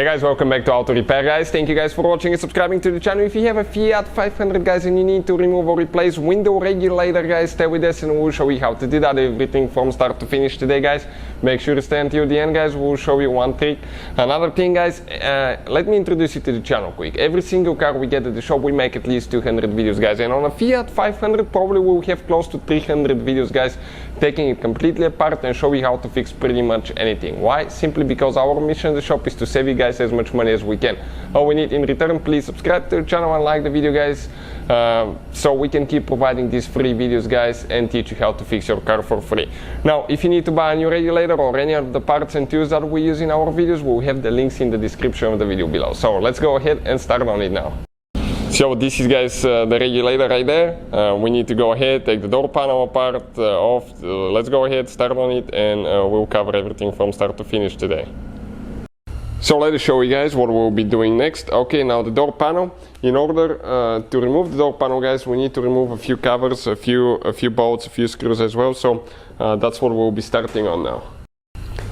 Hey guys, welcome back to Auto Repair guys. Thank you guys for watching and subscribing to the channel. If you have a Fiat 500 guys and you need to remove or replace window regulator guys, stay with us and we'll show you how to do that, everything from start to finish today guys. Make sure to stay until the end guys, we'll show you one trick. Another thing guys, let me introduce you to the channel quick. Every single car we get at the shop we make at least 200 videos guys, and on a Fiat 500 probably we'll have close to 300 videos guys, taking it completely apart and show you how to fix pretty much anything. Why? Simply because our mission at the shop is to save you guys as much money as we can. All we need in return, please subscribe to the channel and like the video guys, so we can keep providing these free videos guys and teach you how to fix your car for free. Now if you need to buy a new regulator or any of the parts and tools that we use in our videos, we'll have the links in the description of the video below. So let's go ahead and start on it now. So this is guys the regulator right there. We need to go ahead, take the door panel apart, off. Let's go ahead, start on it, and we'll cover everything from start to finish today. So let us show you guys what we'll be doing next. Okay, now the door panel. In order to remove the door panel guys, we need to remove a few covers, a few bolts, a few screws as well. So that's what we'll be starting on now.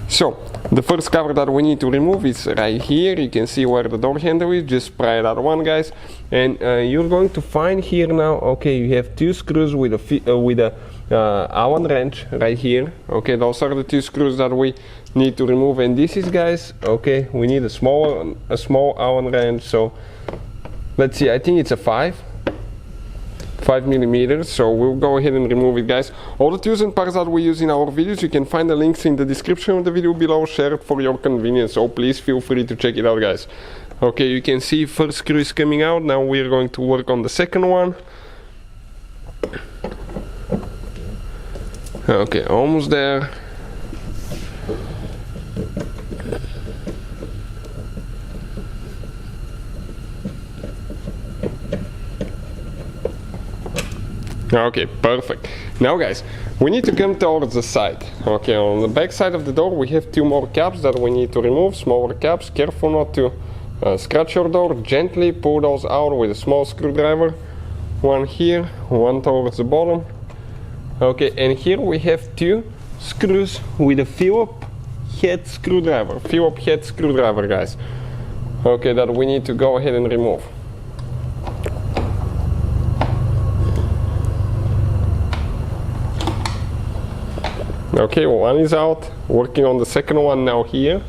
So the first cover that we need to remove is right here. You can see where the door handle is. Just pry that one guys, and you're going to find here now, okay, you have two screws with a Allen wrench right here. Okay, those are the two screws that we need to remove, and this is guys, okay, we need a small Allen wrench. So let's see, I think it's a 5 millimeters. So we'll go ahead and remove it guys. All the tools and parts that we use in our videos, you can find the links in the description of the video below, shared for your convenience, so please feel free to check it out guys. Okay, you can see first screw is coming out. Now we're going to work on the second one. Okay, almost there. Okay, perfect. Now guys, we need to come towards the side. Okay, on the back side of the door we have two more caps that we need to remove, smaller caps. Careful not to scratch your door. Gently pull those out with a small screwdriver. One here, one towards the bottom. Okay, and here we have two screws with a Phillips head screwdriver guys. Okay, that we need to go ahead and remove. Okay, one is out. Working on the second one now here.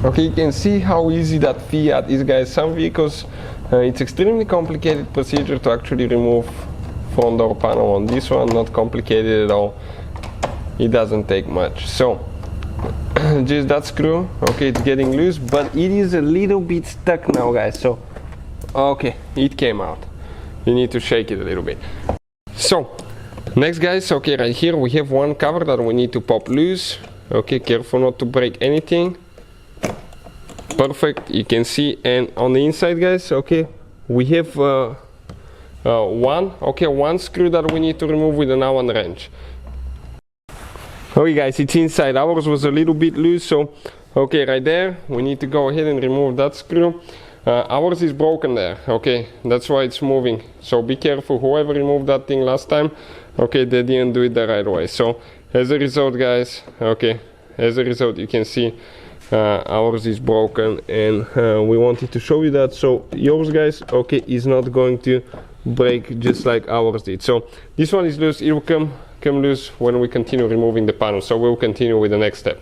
Okay, you can see how easy that Fiat is guys. Some vehicles, it's extremely complicated procedure to actually remove front door panel. On this one, not complicated at all. It doesn't take much. So just that screw, okay, it's getting loose, but it is a little bit stuck now guys. So okay, it came out. You need to shake it a little bit. So next guys, okay, right here we have one cover that we need to pop loose. Okay, careful not to break anything. Perfect, you can see. And on the inside guys, okay, we have one screw that we need to remove with an Allen wrench. Okay guys, it's inside. Ours was a little bit loose, so okay, right there we need to go ahead and remove that screw. Ours is broken there, okay, that's why it's moving, so be careful. Whoever removed that thing last time, okay, they didn't do it the right way. So as a result guys, okay, you can see ours is broken, and we wanted to show you that. So yours guys, okay, is not going to break just like ours did. So this one is loose. It will come loose when we continue removing the panel. So we'll continue with the next step.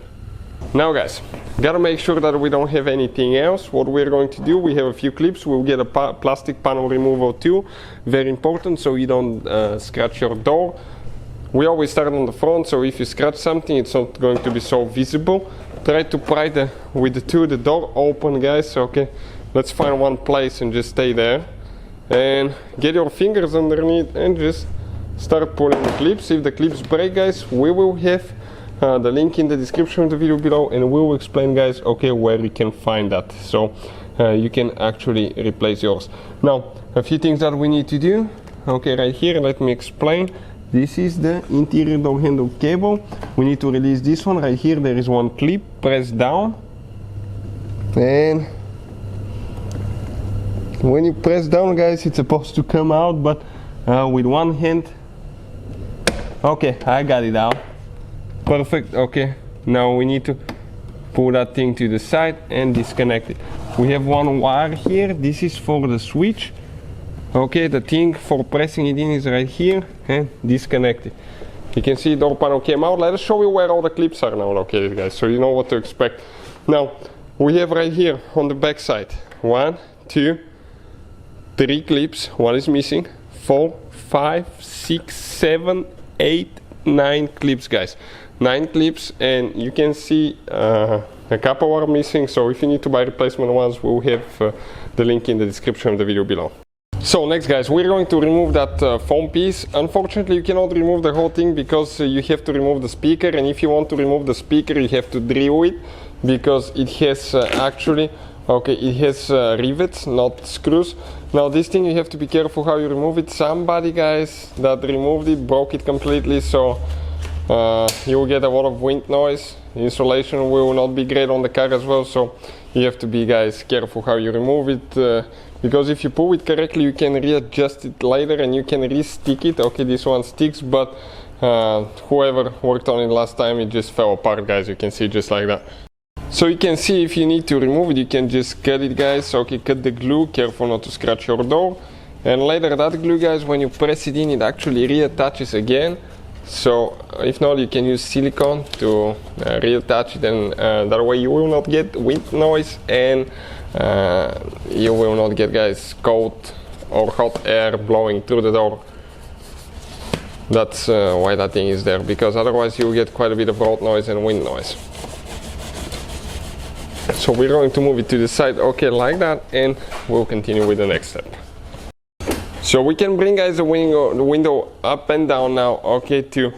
Now guys, gotta make sure that we don't have anything else. What we're going to do, we have a few clips. We'll get a plastic panel removal tool, very important, so you don't scratch your door. We always start on the front, so if you scratch something, it's not going to be so visible. Try to pry with the tool the door open guys. Okay, let's find one place and just stay there, and get your fingers underneath and just start pulling the clips. If the clips break guys, we will have the link in the description of the video below, and we will explain guys, okay, where you can find that, so you can actually replace yours. Now a few things that we need to do. Okay, right here, let me explain. This is the interior door handle cable. We need to release this one. Right here there is one clip. Press down, and when you press down guys, it's supposed to come out, but with one hand Okay, I got it out. Perfect. Okay, now we need to pull that thing to the side and disconnect it. We have one wire here. This is for the switch. Okay, the thing for pressing it in is right here, and disconnect it. You can see the door panel came out. Let us show you where all the clips are now located, guys, so you know what to expect. Now, we have right here on the back side 1, 2, 3 clips. One is missing. 4, 5, 6, 7, 8, 9 clips, guys. 9 clips, and you can see a couple are missing, so if you need to buy replacement ones, we'll have the link in the description of the video below. So next, guys, we're going to remove that foam piece. Unfortunately, you cannot remove the whole thing because you have to remove the speaker, and if you want to remove the speaker, you have to drill it because it has it has rivets, not screws. Now this thing, you have to be careful how you remove it. Somebody, guys, that removed it broke it completely, so you will get a lot of wind noise. Insulation will not be great on the car as well, so you have to be, guys, careful how you remove it, because if you pull it correctly, you can readjust it later and you can re-stick it. Okay, this one sticks, but whoever worked on it last time, it just fell apart, guys. You can see just like that. So you can see if you need to remove it, you can just cut it, guys. Okay, cut the glue, careful not to scratch your door. And later that glue, guys, when you press it in, it actually reattaches again. So if not, you can use silicone to reattach it, and that way you will not get wind noise, and you will not get, guys, cold or hot air blowing through the door. That's why that thing is there, because otherwise you will get quite a bit of road noise and wind noise. So we're going to move it to the side, okay, like that, and we'll continue with the next step. So we can bring, guys, the window up and down now, okay, to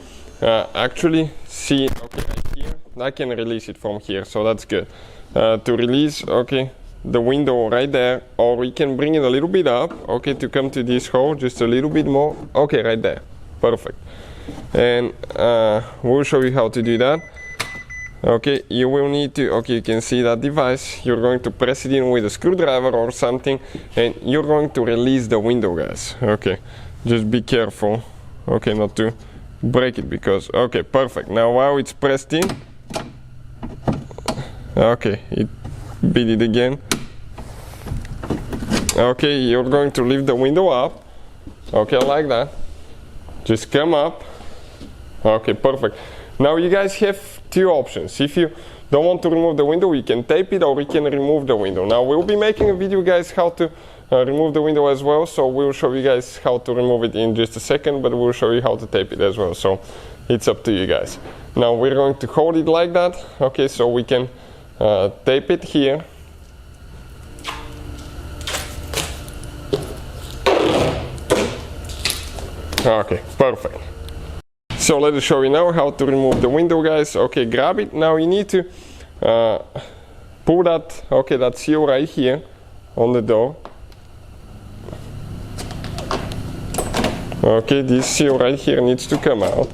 actually see, okay, right here. I can release it from here, so that's good. To release, okay, the window right there, or we can bring it a little bit up, okay, to come to this hole, just a little bit more, okay, right there, perfect. And we'll show you how to do that. Okay, you will need to, okay, you can see that device, you're going to press it in with a screwdriver or something, and you're going to release the window, guys. Okay, just be careful, okay, not to break it, because, okay, perfect. Now while it's pressed in, okay, it beat it again. Okay, you're going to lift the window up, okay, like that. Just come up, okay, perfect. Now you guys have 2 options. If you don't want to remove the window, you can tape it, or we can remove the window. Now we'll be making a video, guys, how to remove the window as well, so we'll show you guys how to remove it in just a second, but we'll show you how to tape it as well, so it's up to you guys. Now we're going to hold it like that, okay, so we can tape it here. Okay, perfect. So let us show you now how to remove the window, guys. Okay, grab it. Now you need to pull that, okay, that seal right here on the door. Okay, this seal right here needs to come out.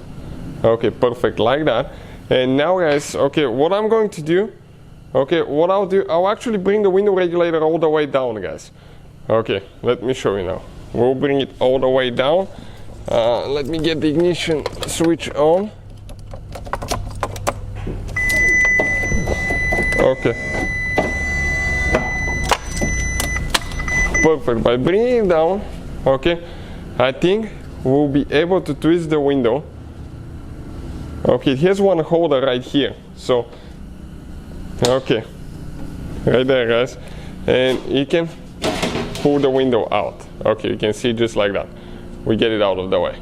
Okay, perfect, like that. And now, guys, okay, what I'm going to do, okay, what I'll do, I'll actually bring the window regulator all the way down, guys. Okay, let me show you now. We'll bring it all the way down. Let me get the ignition switch on. Okay. Perfect. By bringing it down, okay, I think we'll be able to twist the window. Okay, here's one holder right here. So, okay, right there, guys. And you can pull the window out. Okay, you can see just like that. We get it out of the way.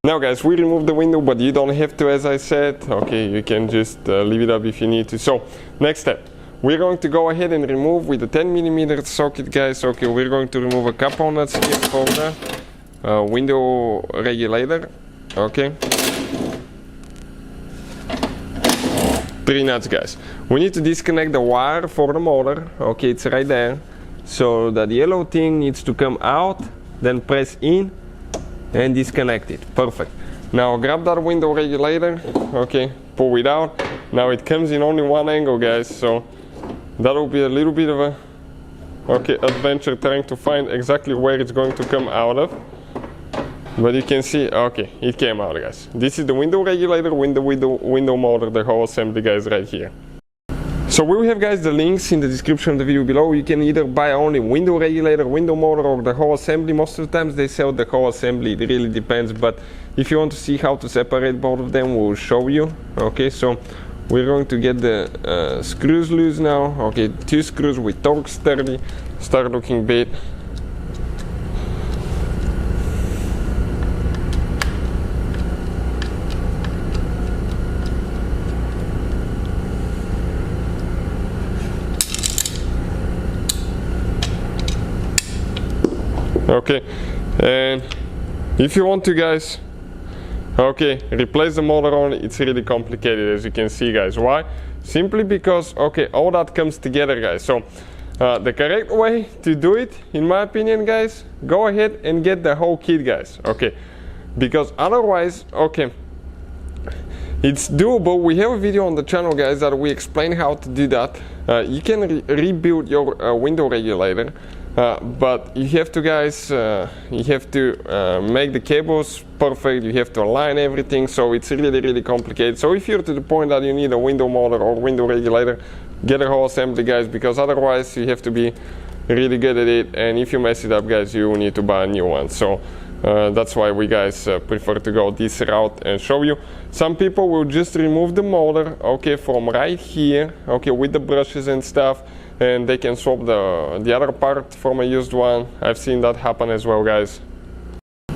Now, guys, we removed the window, but you don't have to, as I said. Okay, you can just leave it up if you need to. So, next step, we're going to go ahead and remove with the 10mm socket, guys. Okay, we're going to remove a couple nuts here for the window regulator. Okay, 3 nuts, guys. We need to disconnect the wire for the motor. Okay, it's right there. So that yellow thing needs to come out, then press in and disconnect it. Perfect. Now grab that window regulator, okay, pull it out. Now it comes in only one angle, guys, so that will be a little bit of a adventure trying to find exactly where it's going to come out of. But you can see, okay, it came out, guys. This is the window regulator, window motor, the whole assembly, guys, right here. So we will have, guys, the links in the description of the video below. You can either buy only window regulator, window motor, or the whole assembly. Most of the times they sell the whole assembly. It really depends. But if you want to see how to separate both of them, we'll show you. Okay, so we're going to get the screws loose now. Okay, 2 screws with Torx 30. Start looking bit. Okay, and if you want to, guys, okay, replace the motor on it, it's really complicated, as you can see, guys. Why? Simply because, okay, all that comes together, guys. So the correct way to do it, in my opinion, guys, go ahead and get the whole kit, guys. Okay, because otherwise, okay, it's doable. We have a video on the channel, guys, that we explain how to do that. You can rebuild your window regulator. But you have to, guys, you have to make the cables perfect, you have to align everything, so it's really complicated. So if you're to the point that you need a window motor or window regulator, get a whole assembly, guys, because otherwise you have to be really good at it, and if you mess it up, guys, you need to buy a new one. So that's why we, guys, prefer to go this route and show you. Some people will just remove the motor, okay, from right here, okay, with the brushes and stuff, and they can swap the other part from a used one. I've seen that happen as well, guys.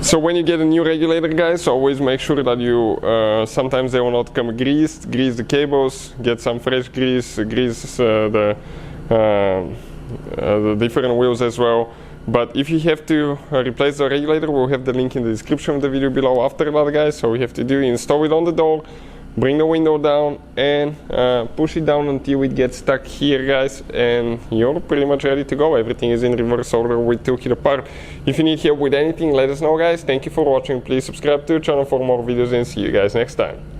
So when you get a new regulator, guys, always make sure that you, sometimes they will not come greased. Grease the cables, get some fresh grease, grease the different wheels as well. But if you have to replace the regulator, we'll have the link in the description of the video below after that, guys. So we have to do, install it on the door, bring the window down, and push it down until it gets stuck here, guys, and you're pretty much ready to go. Everything is in reverse order. We took it apart. If you need help with anything, let us know, guys. Thank you for watching. Please subscribe to the channel for more videos, and see you guys next time.